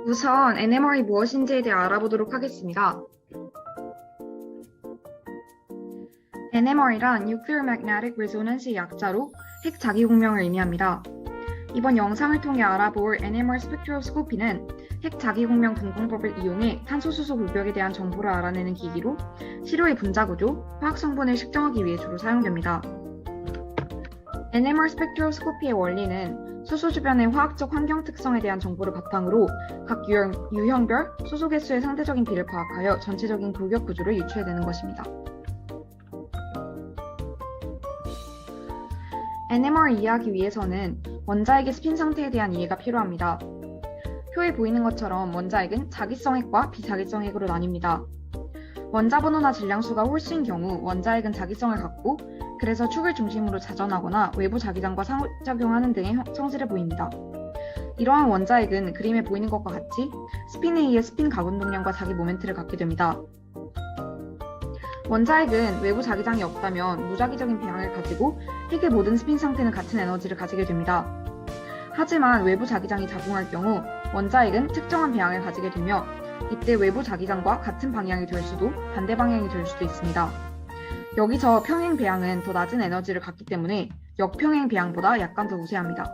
우선 NMR이 무엇인지에 대해 알아보도록 하겠습니다. NMR이란 Nuclear Magnetic Resonance의 약자로 핵 자기공명을 의미합니다. 이번 영상을 통해 알아볼 NMR 스펙트로스코피는 핵 자기공명 분광법을 이용해 탄소수소 불벽에 대한 정보를 알아내는 기기로 시료의 분자구조, 화학성분을 측정하기 위해 주로 사용됩니다. NMR 스펙트로스코피의 원리는 수소 주변의 화학적 환경 특성에 대한 정보를 바탕으로 각 유형별 수소 개수의 상대적인 비를 파악하여 전체적인 골격 구조를 유추해내는 것입니다. NMR을 이해하기 위해서는 원자핵의 스핀 상태에 대한 이해가 필요합니다. 표에 보이는 것처럼 원자핵은 자기성 핵과 비자기성 핵으로 나뉩니다. 원자 번호나 질량수가 홀수인 경우 원자핵은 자기성을 갖고 그래서 축을 중심으로 자전하거나 외부 자기장과 상호작용하는 등의 성질을 보입니다. 이러한 원자핵은 그림에 보이는 것과 같이 스핀에 의해 스핀 가운동량과 자기 모멘트를 갖게 됩니다. 원자핵은 외부 자기장이 없다면 무자기적인 배양을 가지고 핵의 모든 스핀 상태는 같은 에너지를 가지게 됩니다. 하지만 외부 자기장이 작용할 경우 원자핵은 특정한 배양을 가지게 되며 이때 외부 자기장과 같은 방향이 될 수도 반대 방향이 될 수도 있습니다. 여기서 평행 배양은 더 낮은 에너지를 갖기 때문에 역평행 배양보다 약간 더 우세합니다.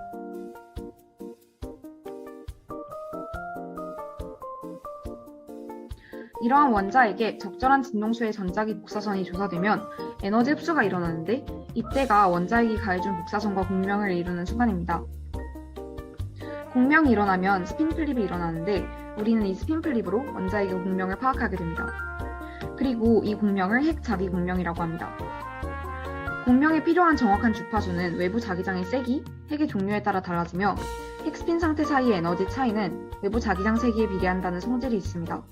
이러한 원자핵에 적절한 진동수의 전자기 복사선이 조사되면 에너지 흡수가 일어나는데 이때가 원자핵이 가해준 복사선과 공명을 이루는 순간입니다. 공명이 일어나면 스핀 플립이 일어나는데 우리는 이 스핀 플립으로 원자핵의 공명을 파악하게 됩니다. 그리고 이 공명을 핵 자기 공명이라고 합니다. 공명에 필요한 정확한 주파수는 외부 자기장의 세기, 핵의 종류에 따라 달라지며 핵 스핀 상태 사이의 에너지 차이는 외부 자기장 세기에 비례한다는 성질이 있습니다.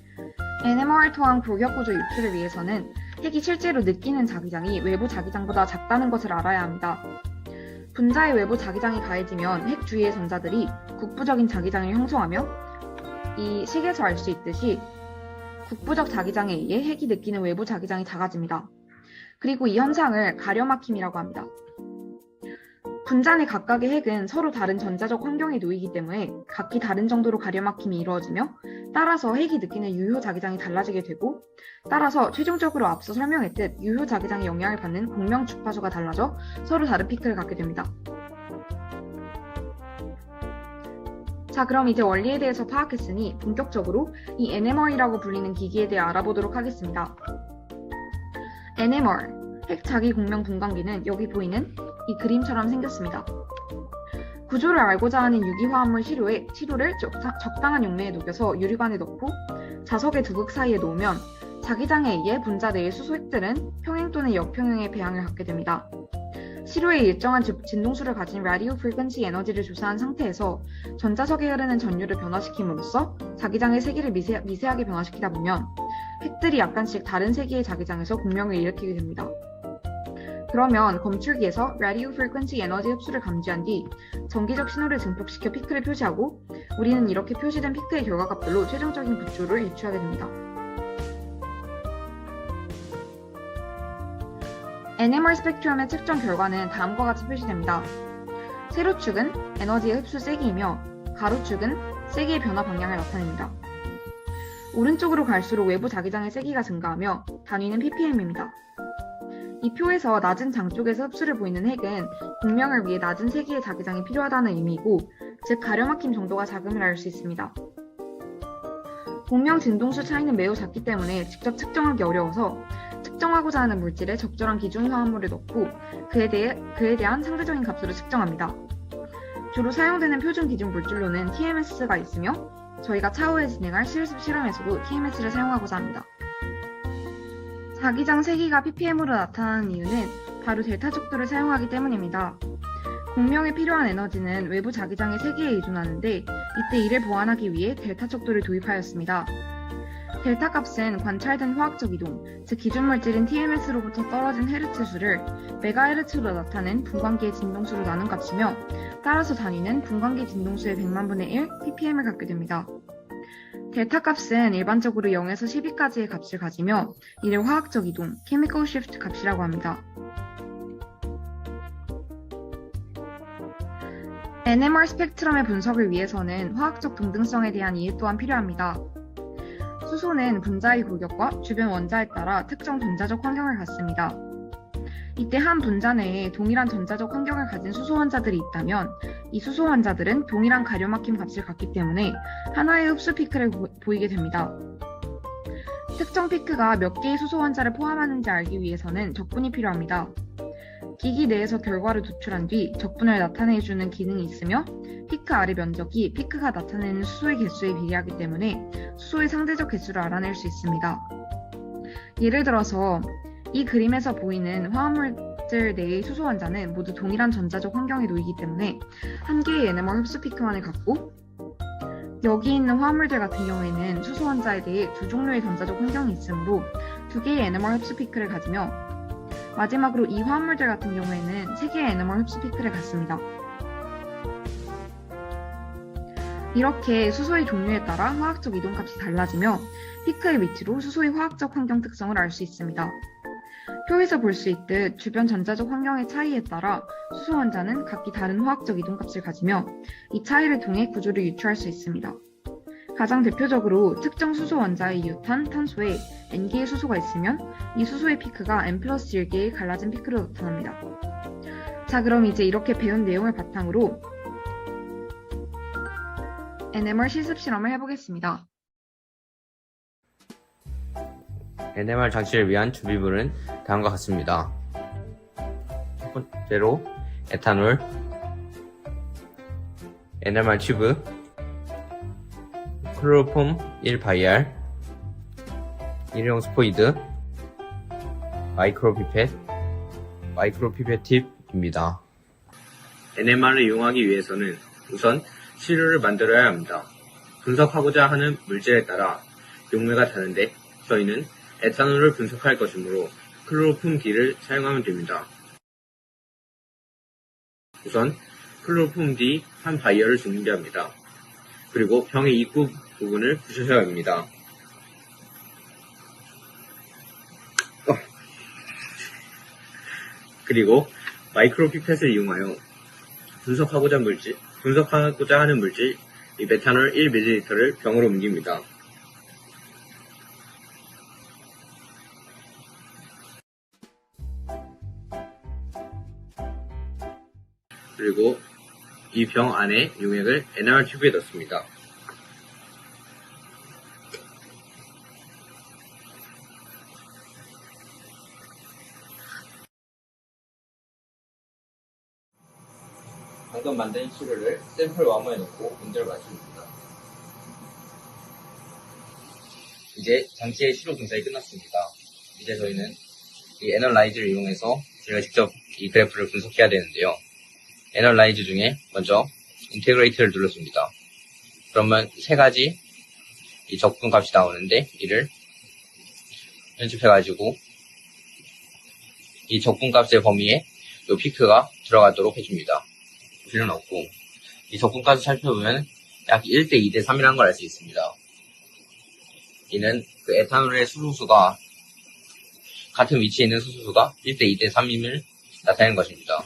NMR을 통한 골격 구조 유추를 위해서는 핵이 실제로 느끼는 자기장이 외부 자기장보다 작다는 것을 알아야 합니다. 분자의 외부 자기장이 가해지면 핵 주위의 전자들이 국부적인 자기장을 형성하며 이 식에서 알 수 있듯이 국부적 자기장에 의해 핵이 느끼는 외부 자기장이 작아집니다. 그리고 이 현상을 가려막힘이라고 합니다. 분자 내 각각의 핵은 서로 다른 전자적 환경에 놓이기 때문에 각기 다른 정도로 가려막힘이 이루어지며 따라서 핵이 느끼는 유효 자기장이 달라지게 되고 따라서 최종적으로 앞서 설명했듯 유효 자기장의 영향을 받는 공명 주파수가 달라져 서로 다른 피크를 갖게 됩니다. 자, 그럼 이제 원리에 대해서 파악했으니 본격적으로 이 NMR이라고 불리는 기기에 대해 알아보도록 하겠습니다. NMR, 핵 자기 공명 분광기는 여기 보이는 이 그림처럼 생겼습니다. 구조를 알고자 하는 유기화합물 시료를 적당한 용매에 녹여서 유리관에 넣고 자석의 두 극 사이에 놓으면 자기장에 의해 분자 내의 수소 핵들은 평행 또는 역평행의 배양을 갖게 됩니다. 시료에 일정한 진동수를 가진 라디오 프리퀀시 에너지를 조사한 상태에서 전자석에 흐르는 전류를 변화시킴으로써 자기장의 세기를 미세하게 변화시키다 보면 핵들이 약간씩 다른 세기의 자기장에서 공명을 일으키게 됩니다. 그러면 검출기에서 라디오 프리퀀시 에너지 흡수를 감지한 뒤 전기적 신호를 증폭시켜 피크를 표시하고 우리는 이렇게 표시된 피크의 결과값별로 최종적인 구조를 유추하게 됩니다. NMR 스펙트럼의 측정 결과는 다음과 같이 표시됩니다. 세로축은 에너지의 흡수 세기이며 가로축은 세기의 변화 방향을 나타냅니다. 오른쪽으로 갈수록 외부 자기장의 세기가 증가하며 단위는 ppm입니다. 이 표에서 낮은 장 쪽에서 흡수를 보이는 핵은 공명을 위해 낮은 세기의 자기장이 필요하다는 의미이고 즉 가려막힘 정도가 작음을 알 수 있습니다. 공명 진동수 차이는 매우 작기 때문에 직접 측정하기 어려워서 측정하고자 하는 물질에 적절한 기준 화합물을 넣고 그에 대한 상대적인 값으로 측정합니다. 주로 사용되는 표준 기준 물질로는 TMS가 있으며 저희가 차후에 진행할 실습 실험에서도 TMS를 사용하고자 합니다. 자기장 세기가 ppm으로 나타나는 이유는 바로 델타 척도를 사용하기 때문입니다. 공명에 필요한 에너지는 외부 자기장의 세기에 의존하는데 이때 이를 보완하기 위해 델타 척도를 도입하였습니다. 델타 값은 관찰된 화학적 이동, 즉 기준 물질인 TMS로부터 떨어진 헤르츠 수를 메가헤르츠로 나타낸 분광기의 진동수로 나눈 값이며 따라서 단위는 분광기 진동수의 100만분의 1 ppm을 갖게 됩니다. 델타 값은 일반적으로 0에서 12까지의 값을 가지며 이를 화학적 이동, chemical shift 값이라고 합니다. NMR 스펙트럼의 분석을 위해서는 화학적 동등성에 대한 이해 또한 필요합니다. 수소는 분자의 골격과 주변 원자에 따라 특정 전자적 환경을 갖습니다. 이때 한 분자 내에 동일한 전자적 환경을 가진 수소 원자들이 있다면 이 수소 원자들은 동일한 가려막힘 값을 갖기 때문에 하나의 흡수 피크를 보이게 됩니다. 특정 피크가 몇 개의 수소 원자를 포함하는지 알기 위해서는 적분이 필요합니다. 기기 내에서 결과를 도출한 뒤 적분을 나타내주는 기능이 있으며 피크 아래 면적이 피크가 나타내는 수소의 개수에 비례하기 때문에 수소의 상대적 개수를 알아낼 수 있습니다. 예를 들어서 이 그림에서 보이는 화합물질 내의 수소 원자는 모두 동일한 전자적 환경에 놓이기 때문에 한 개의 NMR 흡수 피크만을 갖고 여기 있는 화합물들 같은 경우에는 수소 원자에 대해 두 종류의 전자적 환경이 있으므로 두 개의 NMR 흡수 피크를 가지며 마지막으로 이 화합물들 같은 경우에는 세 개의 NMR 흡수 피크를 갖습니다. 이렇게 수소의 종류에 따라 화학적 이동값이 달라지며 피크의 위치로 수소의 화학적 환경 특성을 알 수 있습니다. 표에서 볼 수 있듯 주변 전자적 환경의 차이에 따라 수소 원자는 각기 다른 화학적 이동값을 가지며 이 차이를 통해 구조를 유추할 수 있습니다. 가장 대표적으로 특정 수소 원자의 유탄, 탄소에 N개의 수소가 있으면 이 수소의 피크가 N+1개의 갈라진 피크로 나타납니다. 자, 그럼 이제 이렇게 배운 내용을 바탕으로 NMR 실습 실험을 해보겠습니다. NMR 장치를 위한 준비물은 다음과 같습니다. 첫 번째로 에탄올, NMR 튜브, 클로로폼 1바이알, 일회용 스포이드, 마이크로피펫 팁입니다. NMR을 이용하기 위해서는 우선 시료를 만들어야 합니다. 분석하고자 하는 물질에 따라 용매가 다른데 저희는 에탄올을 분석할 것이므로 클로로폼 D를 사용하면 됩니다. 우선 클로로폼 D 한 바이얼을 준비합니다. 그리고 병의 입구 부분을 부셔셔야 합니다. 그리고 마이크로피펫을 이용하여 분석하고자 하는 물질 이 메탄올 1ml를 병으로 옮깁니다. 그리고 이 병 안에 용액을 NMR 튜브에 넣습니다. 방금 만든 시료를 샘플 와머에 넣고 온도를 맞춥니다. 이제 장치의 시료 분석이 끝났습니다. 이제 저희는 이 애널라이즈를 이용해서 저희가 직접 이 그래프를 분석해야 되는데요. 애널라이즈 중에 먼저 인테그레이트를 눌렀습니다. 그러면 세 가지 이 적분 값이 나오는데 이를 편집해가지고 이 적분 값의 범위에 이 피크가 들어가도록 해줍니다. 줄여놓고 이 적분 값을 살펴보면 약 1대 2대 3이라는 걸 알 수 있습니다. 이는 그 에탄올의 수소수가 같은 위치에 있는 수소수가 1대 2대 3임을 나타내는 것입니다.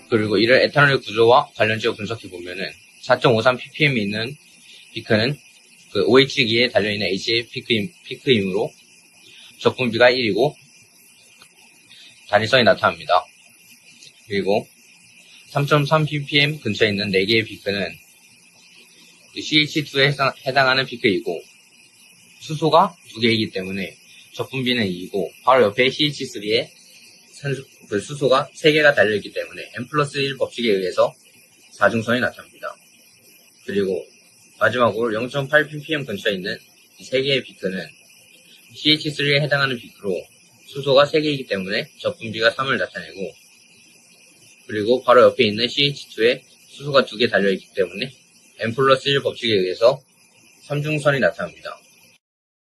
그리고 이를 에탄올의 구조와 관련지어 분석해보면은 4.53 ppm이 있는 피크는 그 OH 기에 달려있는 H의 피크이므로 적분비가 1이고 단일성이 나타납니다. 그리고 3.3 ppm 근처에 있는 4개의 피크는 CH2에 해당하는 피크이고 수소가 2개이기 때문에 적분비는 2이고 바로 옆에 CH3에 수소가 3개가 달려있기 때문에 N+1 법칙에 의해서 4중선이 나타납니다. 그리고 마지막으로 0.8 ppm 근처에 있는 이 3개의 피크는 CH3에 해당하는 피크로 수소가 3개이기 때문에 적분비가 3을 나타내고 그리고 바로 옆에 있는 CH2에 수소가 2개 달려있기 때문에 N+1 법칙에 의해서 3중선이 나타납니다.